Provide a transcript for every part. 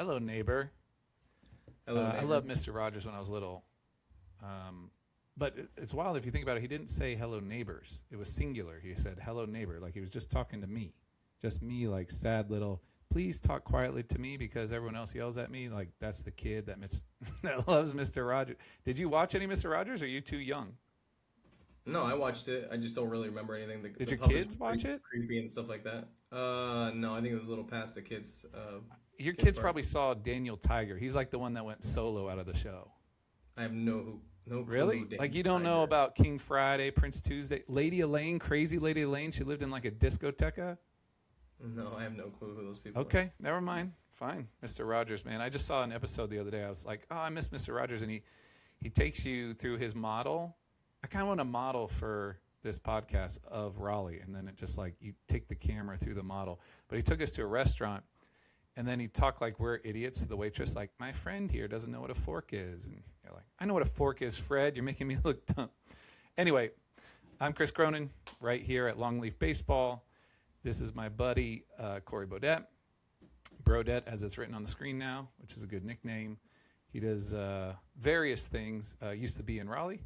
Hello, neighbor. Hello, I neighbor. loved Mr. Rogers when I was little. But it's wild if you think about it. He didn't say hello, neighbors. It was singular. He said hello, neighbor. Like he was just talking to me. Just me, like sad little, please talk quietly to me because everyone else yells at me. Like that's the kid that loves Mr. Rogers. Did you watch any Mr. Rogers or are you too young? No, I watched it. I just don't really remember anything. The, Did the your puppets were kids watch pretty it? creepy and stuff like that. No, I think it was a little past the Your kids kids part. probably saw Daniel Tiger. He's like the one that went solo out of the show. I have no clue who Really? Like Danny you don't know Tiger is. about King Friday, Prince Tuesday, Lady Elaine, crazy Lady Elaine. She lived in like a discoteca. No, I have no clue who those people are. Okay, never mind. Fine, Mr. Rogers, man. I just saw an episode the other day. I was like, oh, I miss Mr. Rogers, and he takes you through his model. I kind of want a model for this podcast of Raleigh, and then it just like you take the camera through the model. But he took us to a restaurant, and then he talked like we're idiots to the waitress, like my friend here doesn't know what a fork is, and you're like, I know what a fork is, Fred. You're making me look dumb. Anyway, I'm Chris Cronin, right here at Longleaf Baseball. This is my buddy Corey Bodette. Brodette, as it's written on the screen now, which is a good nickname. He does various things. Used to be in Raleigh.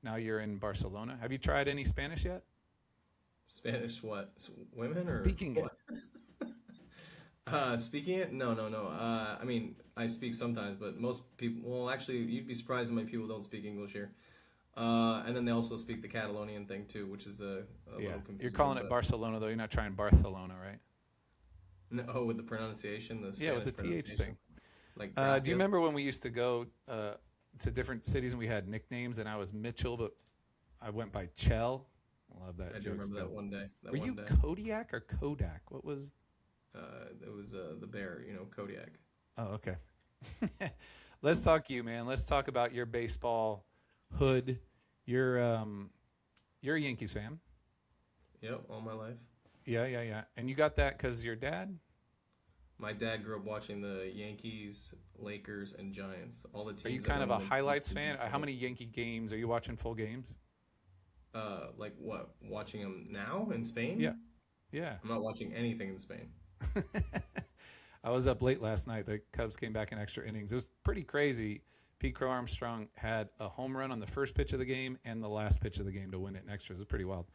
Now you're in Barcelona. Have you tried any Spanish yet? Spanish what? Women or Speaking it. what? Speaking it? No, no, no. I mean, I speak sometimes, but most people. Well, actually, you'd be surprised how many people don't speak English here. And then they also speak the Catalonian thing too, which is a Yeah. little You're confusing. calling it But Barcelona, though. You're not trying Barcelona, right? no, with the pronunciation, the Yeah, with Spanish the TH pronunciation, thing. like Do you gracias. remember when we used to go to different cities and we had nicknames and I was Mitchell, but I went by Chell? I love I that do joke remember that still. one day. That Were one you day. Kodiak or Kodak? What was. It was the bear, Kodiak. Oh, okay. Let's talk you, man. Let's talk about your baseball hood. You're you're a Yankees fan. Yep, all my life. Yeah, yeah, yeah. And you got that because your dad. My dad grew up watching the Yankees, Lakers, and Giants. All the Are you teams that kind of won a the highlights fan? championship. How many Yankee games are you watching full games? Like what? Watching them now in Yeah, Spain? yeah. I'm not watching anything in Spain. I was up late last night. The Cubs came back in extra innings. It was pretty crazy. Pete Crow Armstrong had a home run on the first pitch of the game and the last pitch of the game to win it in extras. It was pretty wild.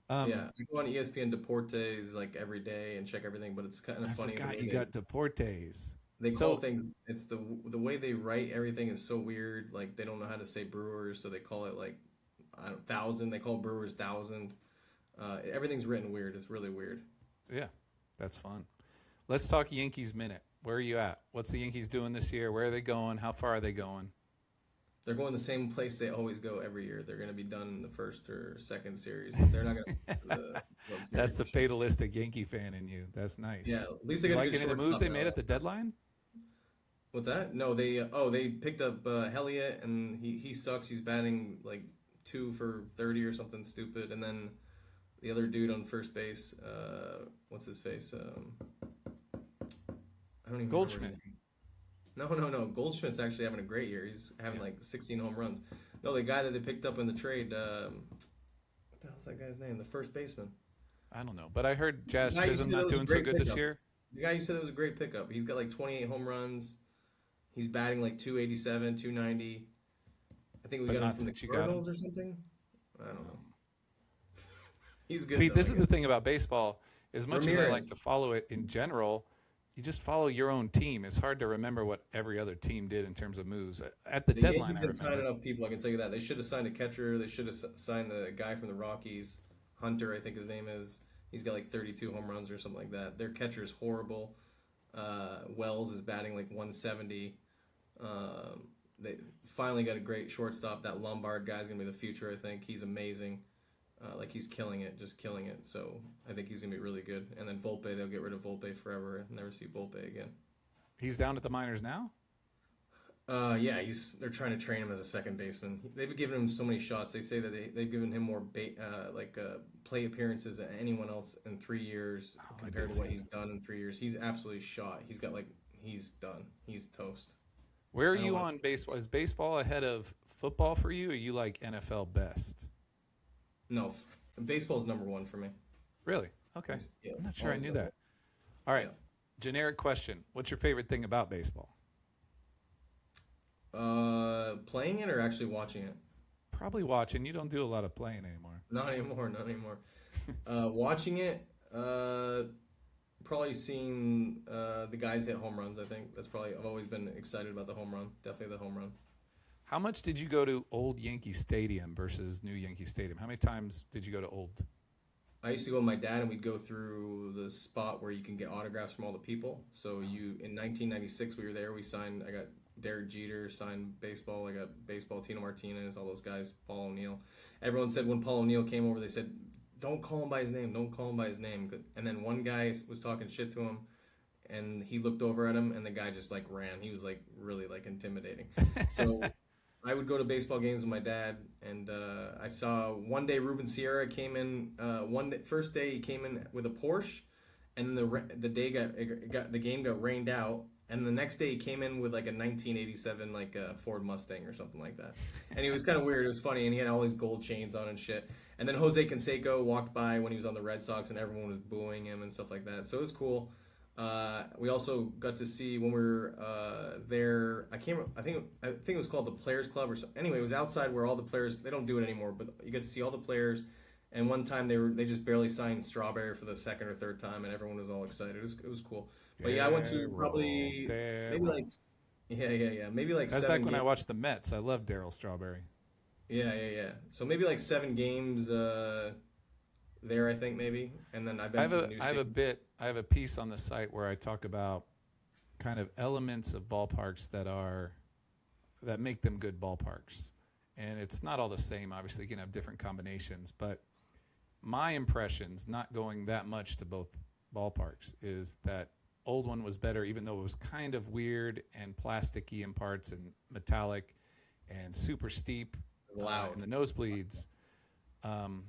Um, Yeah, I go on ESPN Deportes like every day and check everything, but it's kind of I funny the forgot way you got Deportes. they call So things. It's the way they write everything is so weird. Like they don't know how to say Brewers, so they call it like I don't thousand. They call Brewers thousand. Everything's written weird. It's really weird. yeah, that's fun. Let's talk Yankees minute. Where are you at? What's the Yankees doing this year? Where are they going? How far are they going? They're going the same place they always go every year. They're going to be done in the first or second series. They're not going to the World That's the Series. fatalistic Yankee fan in you. That's Yeah, nice. at least they You got a like good any of the moves shortstop they now. made at the So. deadline? What's that? No, they picked up Helliot and he sucks. He's batting like 2 for 30 or something stupid. And then the other dude on first base, what's his face? I don't even remember his Goldschmidt. name. No, no, no. Goldschmidt's actually having a great year. He's having Yeah. like 16 home runs. No, the guy that they picked up in the trade. What the hell's that guy's name? The first baseman. I don't know. But I heard The Jazz guy you Chisholm said that not was a doing so great good this pickup. year. The guy you said that was a great pickup. He's got like 28 home runs. He's batting like 287, 290. I think we But got him not from the since you got him. Cardinals or something. I don't know. He's good See, though, this I is guess. the thing about baseball. As much as I like to Ramirez. follow it in general, you just follow your own team. It's hard to remember what every other team did in terms of moves. At the The deadline, Yankees I didn't sign remember. enough people. I can tell you that. They should have signed a catcher. They should have signed the guy from the Rockies, Hunter, I think his name is. He's got like 32 home runs or something like that. Their catcher is horrible. Wells is batting like 170. They finally got a great shortstop. That Lombard guy's gonna be the future. I think he's amazing. Like he's killing it, just killing it. So I think he's gonna be really good. And then Volpe, they'll get rid of Volpe forever and never see Volpe again. He's down at the minors now. Yeah, they're trying to train him as a second baseman. They've given him so many shots. They say that they've given him more play appearances than anyone else in 3 years Oh, I compared did to what see he's that. done in 3 years. He's absolutely shot. He's done. He's toast. Where are I don't you want. on baseball? Is baseball ahead of football for you? Or you like NFL best? No, baseball's number one for me. Really? Okay. Yeah, I'm not sure I always knew number one. that. All right. Yeah. Generic question. What's your favorite thing about baseball? Playing it or actually watching it? Probably watching. You don't do a lot of playing anymore. Not anymore. Not anymore. Watching it. Probably seeing the guys hit home runs. I think that's probably. I've always been excited about the home run. Definitely the home run. How much did you go to Old Yankee Stadium versus New Yankee Stadium? How many times did you go to Old? I used to go with my dad, and we'd go through the spot where you can get autographs from all the people. So you in 1996, we were there. We signed. I got Derek Jeter signed baseball. I got baseball. Tino Martinez, all those guys. Paul O'Neill. Everyone said when Paul O'Neill came over, they said, "Don't call him by his name. Don't call him by his name." And then one guy was talking shit to him, and he looked over at him, and the guy just like ran. He was like really like intimidating. So I would go to baseball games with my dad, and I saw one day Ruben Sierra came in. First day he came in with a Porsche, and then the day the game got rained out, and the next day he came in with like a 1987 like Ford Mustang or something like that, and he was kind of weird. It was funny, and he had all these gold chains on and shit. And then Jose Canseco walked by when he was on the Red Sox, and everyone was booing him and stuff like that. So it was cool. We also got to see when we were there. I think it was called the Players Club or something. Anyway, it was outside where all the players. They don't do it anymore, but you get to see all the players. And one time they just barely signed Strawberry for the second or third time, and everyone was all excited. It was cool. But yeah, I went to probably maybe like maybe like That's seven back when I games. watched the Mets. I love Daryl Strawberry. Yeah. So maybe like 7 games there, I think maybe, and then I've I been have to a the new I have a stadium. bit I have a piece on the site where I talk about kind of elements of ballparks that make them good ballparks. And it's not all the same. Obviously, you can have different combinations, but my impressions, not going that much to both ballparks, is that old one was better, even though it was kind of weird and plasticky in parts and metallic and super steep in Loud. the nosebleeds. Um,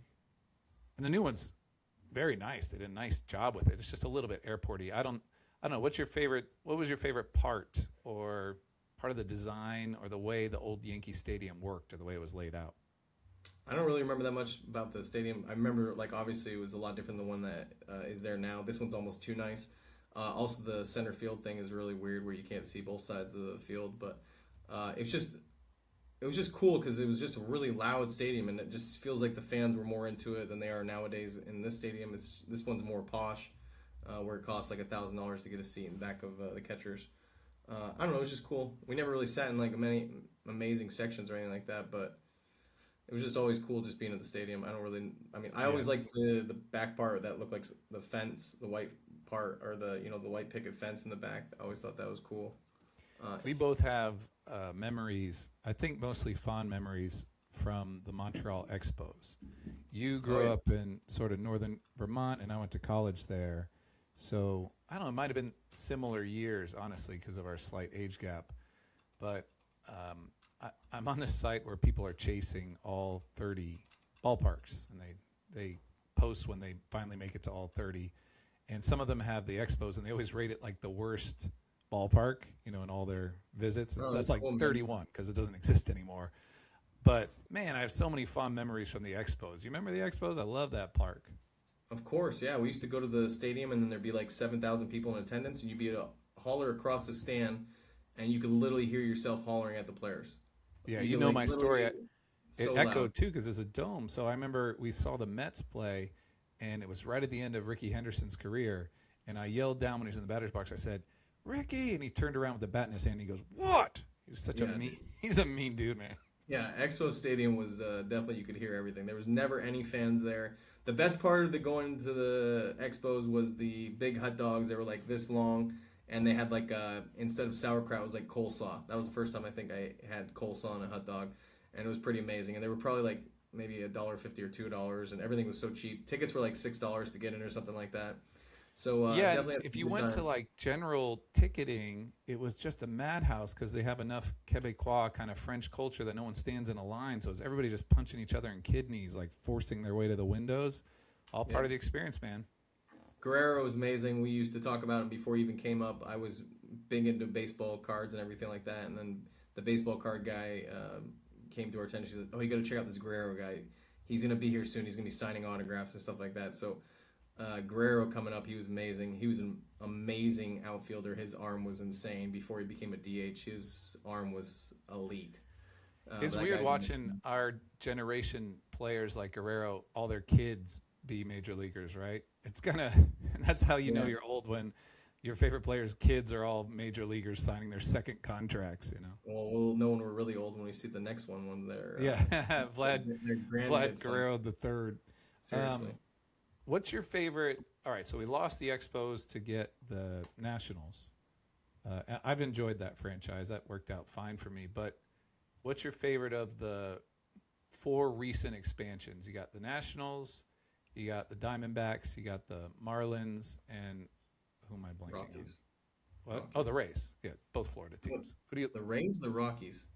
and the new one's very nice. They did a nice job with it. It's just a little bit airporty. I don't know. What was your favorite part or part of the design or the way the old Yankee Stadium worked or the way it was laid out? I don't really remember that much about the stadium. I remember, like, obviously it was a lot different than the one that is there now. This one's almost too nice. Also, the center field thing is really weird where you can't see both sides of the field. But it was just cool because it was just a really loud stadium, and it just feels like the fans were more into it than they are nowadays. In this stadium, this one's more posh, where it costs like $1,000 to get a seat in the back of the catchers. I don't know. It was just cool. We never really sat in like many amazing sections or anything like that, but it was just always cool just being at the stadium. I don't really. I mean, I Yeah. always like the back part that looked like the fence, the white part, or the white picket fence in the back. I always thought that was cool. Uh, We both have memories, I think mostly fond memories from the Montreal Expos. You oh grew yeah, up in sort of northern Vermont, and I went to college there. So I don't know, it might have been similar years, honestly, because of our slight age gap. But I'm on this site where people are chasing all 30 ballparks, and they post when they finally make it to all 30. And some of them have the Expos, and they always rate it like the worst ballpark, in all their visits. oh, That's that's like cool, man. 31 because it doesn't exist anymore. But man, I have so many fond memories from the Expos. You remember the Expos? I love that park. Of course, yeah. We used to go to the stadium, and then there'd be like 7,000 people in attendance, and you'd be able to holler across the stand, and you could literally hear yourself hollering at the players. Yeah, You you could know like my story. literally It so loud. echoed too because it's a dome. So I remember we saw the Mets play, and it was right at the end of Ricky Henderson's career. And I yelled down when he was in the batter's box. I said, "Ricky!" And he turned around with the bat in his hand. And he goes, "What?" He was such a Yeah, mean. He's a mean dude, man. yeah. Expo Stadium was definitely you could hear everything. There was never any fans there. The best part of the going to the Expos was the big hot dogs. They were like this long, and they had like instead of sauerkraut, it was like coleslaw. That was the first time I think I had coleslaw on a hot dog, and it was pretty amazing. And they were probably like maybe $1.50 or $2, and everything was so cheap. Tickets were like $6 to get in or something like that. So Yeah, and definitely had if some you good went to times. like general ticketing, it was just a madhouse because they have enough Quebecois kind of French culture that no one stands in a line. So it's everybody just punching each other in kidneys, like forcing their way to the windows. All Yeah. part of the experience, man. Guerrero was amazing. We used to talk about him before he even came up. I was big into baseball cards and everything like that. And then the baseball card guy came to our attention. He said, "Oh, you got to check out this Guerrero guy. He's gonna be here soon. He's gonna be signing autographs and stuff like that." So Guerrero coming up, he was amazing. He was amazing outfielder. His arm was insane before he became a DH. His arm was elite. It's But that weird guy's a watching machine. our generation players like Guerrero, all their kids be major leaguers, right? It's kind of, that's how you know Yeah. you're old when your favorite players' kids are all major leaguers signing their second contracts, you know? Well, we'll know when we're really old when we see the next one when Yeah, their Vlad grandkids come. Guerrero the third. Seriously. What's your favorite? All right, so we lost the Expos to get the Nationals. I've enjoyed that franchise. That worked out fine for me. But what's your favorite of the four recent expansions? You got the Nationals, you got the Diamondbacks, you got the Marlins, and who am I blanking on? Rockies. What? Oh, Rockies. the Rays. Yeah, both Florida What? teams. Who do you? The Rays, the Rockies.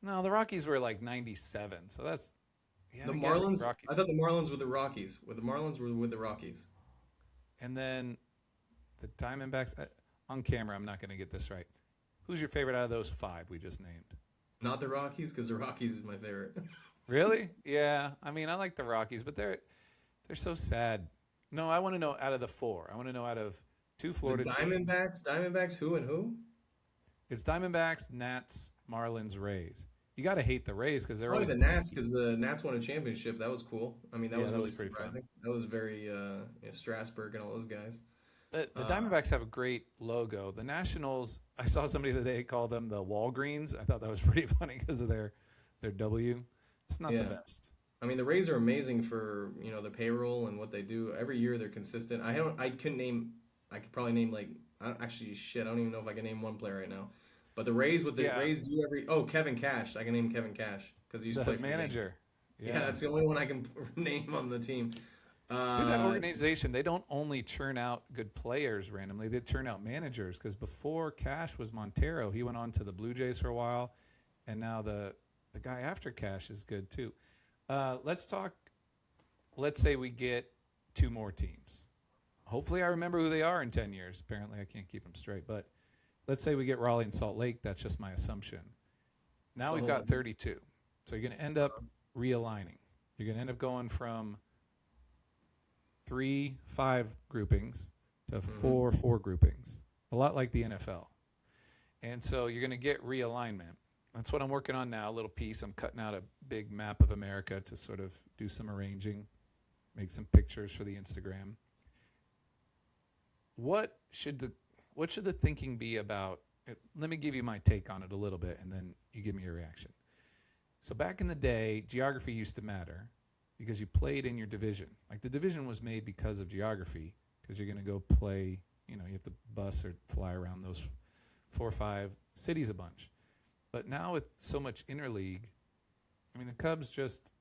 No, the Rockies were like '97, so that's yeah. The I guess Marlins. Rockies. I thought the Marlins were the Rockies. Were the Marlins were with the Rockies? And then the Diamondbacks. On camera, I'm not going to get this right. Who's your favorite out of those five we just named? Not the Rockies, because the Rockies is my favorite. Really? Yeah. I mean, I like the Rockies, but they're so sad. No, I want to know out of the four. I want to know out of two The Florida teams. Diamondbacks. Diamondbacks. Who and who? It's Diamondbacks, Nats, Marlins, Rays. You got to hate the Rays because they're Probably always the Nats, pesky. because the Nats won a championship. That was cool. I mean, that Yeah, was that really was pretty fun. surprising. That was very Strasburg and all those guys. The Uh, Diamondbacks have a great logo. The Nationals, I saw somebody today call them the Walgreens. I thought that was pretty funny because of their W. It's not the yeah. best. I mean, the Rays are amazing for the payroll and what they do. Every year they're consistent. I couldn't name. I could probably name like. Actually, shit. I don't even know if I can name one player right now. But the Rays, what the Yeah, Rays do every. Oh, Kevin Cash. I can name Kevin Cash because he used to the play for the Yankees. manager. Yeah, Yeah. that's the only one I can name on the team. Dude, that Uh, organization, they don't only churn out good players randomly, they churn out managers. Because before Cash was Montero, he went on to the Blue Jays for a while, and now the guy after Cash is good too. Let's talk. Let's say we get two more teams. Hopefully, I remember who they are in 10 years. Apparently, I can't keep them straight. But let's say we get Raleigh and Salt Lake. That's just my assumption. Now we've so got 32. So you're going to end up realigning. You're going to end up going from 3-5 groupings to mhm. 4-4 groupings, a lot like the NFL. And so you're going to get realignment. That's what I'm working on now, a little piece. I'm cutting out a big map of America to sort of do some arranging, make some pictures for the Instagram. What should the thinking be about? Let me give you my take on it a little bit, and then you give me your reaction. So back in the day, geography used to matter because you played in your division. Like the division was made because of geography, because you're going to go play. You have to bus or fly around those 4 or 5 cities a bunch. But now with so much interleague, I mean the Cubs just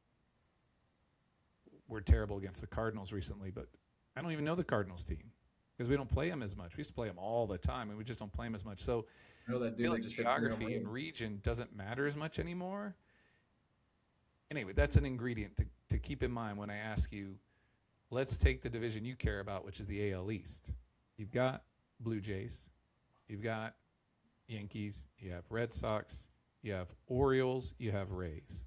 were terrible against the Cardinals recently, but I don't even know the Cardinals team because we don't play them as much. We used to play them all the time, and we just don't play them as much. So I know that I feel dude that like just hit 3 home geography and runs. region doesn't matter as much anymore. Anyway, that's an ingredient to keep in mind when I ask you, let's take the division you care about, which is the AL East. You've got Blue Jays, you've got Yankees, you have Red Sox, you have Orioles, you have Rays.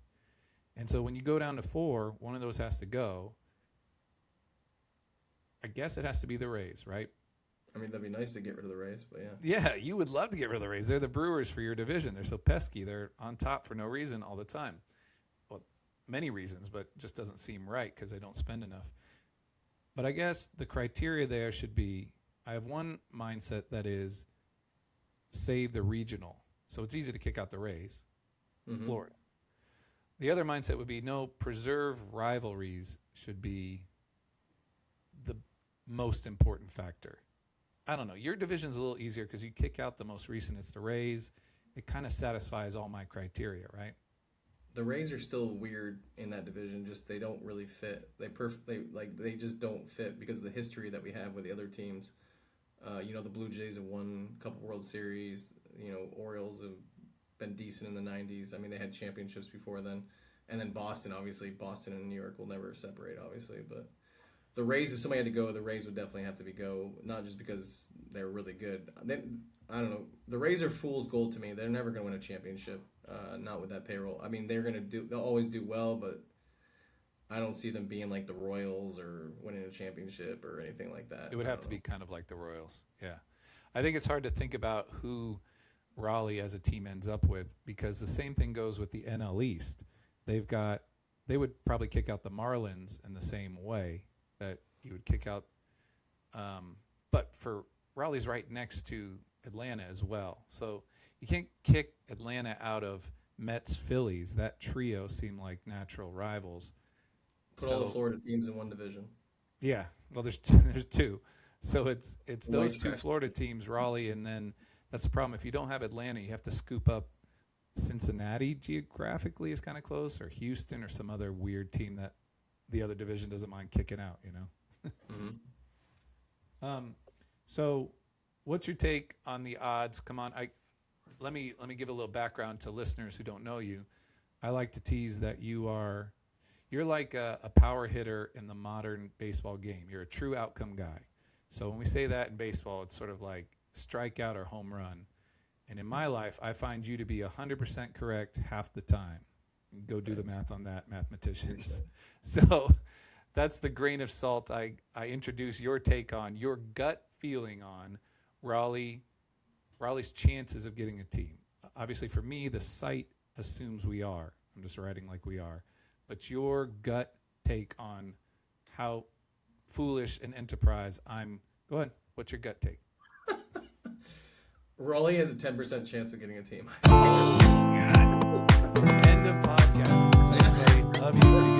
And so when you go down to 4, one of those has to go. I guess it has to be the Rays, right? I mean, that'd be nice to get rid of the Rays, but yeah. Yeah, you would love to get rid of the Rays. They're the Brewers for your division. They're so pesky. They're on top for no reason all the time. Well, many reasons, but it just doesn't seem right because they don't spend enough. But I guess the criteria there should be I have one mindset that is save the regional. So it's easy to kick out the Rays, Hmm. Florida. The other mindset would be no, preserve rivalries should be the most important factor. I don't know. Your division's a little easier because you kick out the most recent. It's the Rays. It kind of satisfies all my criteria, right? The Rays are still weird in that division. Just they don't really fit. They just don't fit because of the history that we have with the other teams. The Blue Jays have won a couple World Series. Orioles have been decent in the '90s. I mean, they had championships before then, and then Boston. Obviously, Boston and New York will never separate. Obviously, but the Rays, if somebody had to go, the Rays would definitely have to be go. Not just because they're really good. I don't know. The Rays are fool's gold to me. They're never going to win a championship. Not with that payroll. I mean, they'll always do well, but I don't see them being like the Royals or winning a championship or anything like that. It would have to be kind of like the Royals. Yeah. I think it's hard to think about who Raleigh as a team ends up with, because the same thing goes with the NL East. They would probably kick out the Marlins in the same way that you would kick out. But for Raleigh's right next to Atlanta as well. So you can't kick Atlanta out of Mets, Phillies. That trio seem like natural rivals. Put all the Florida teams in one division. Yeah, well, there's two. So it's those White two Sox. Florida teams, Raleigh, and then that's the problem. If you don't have Atlanta, you have to scoop up Cincinnati geographically is kind of close, or Houston, or some other weird team that the other division doesn't mind kicking out. So, what's your take on the odds? Come on, let me give a little background to listeners who don't know you. I like to tease that you're like a power hitter in the modern baseball game. You're a true outcome guy. So when we say that in baseball, it's sort of like strikeout or home run. And in my life, I find you to be 100% correct half the time. Go do the math on that, mathematicians. So that's the grain of salt I introduce your take on, your gut feeling on Raleigh's chances of getting a team. Obviously, for me, the site assumes we are. I'm just writing like we are. But your gut take on how foolish an enterprise go ahead. What's your gut take? Raleigh has a 10% chance of getting a team. Oh, God. End of podcast. Thanks, buddy. Love you.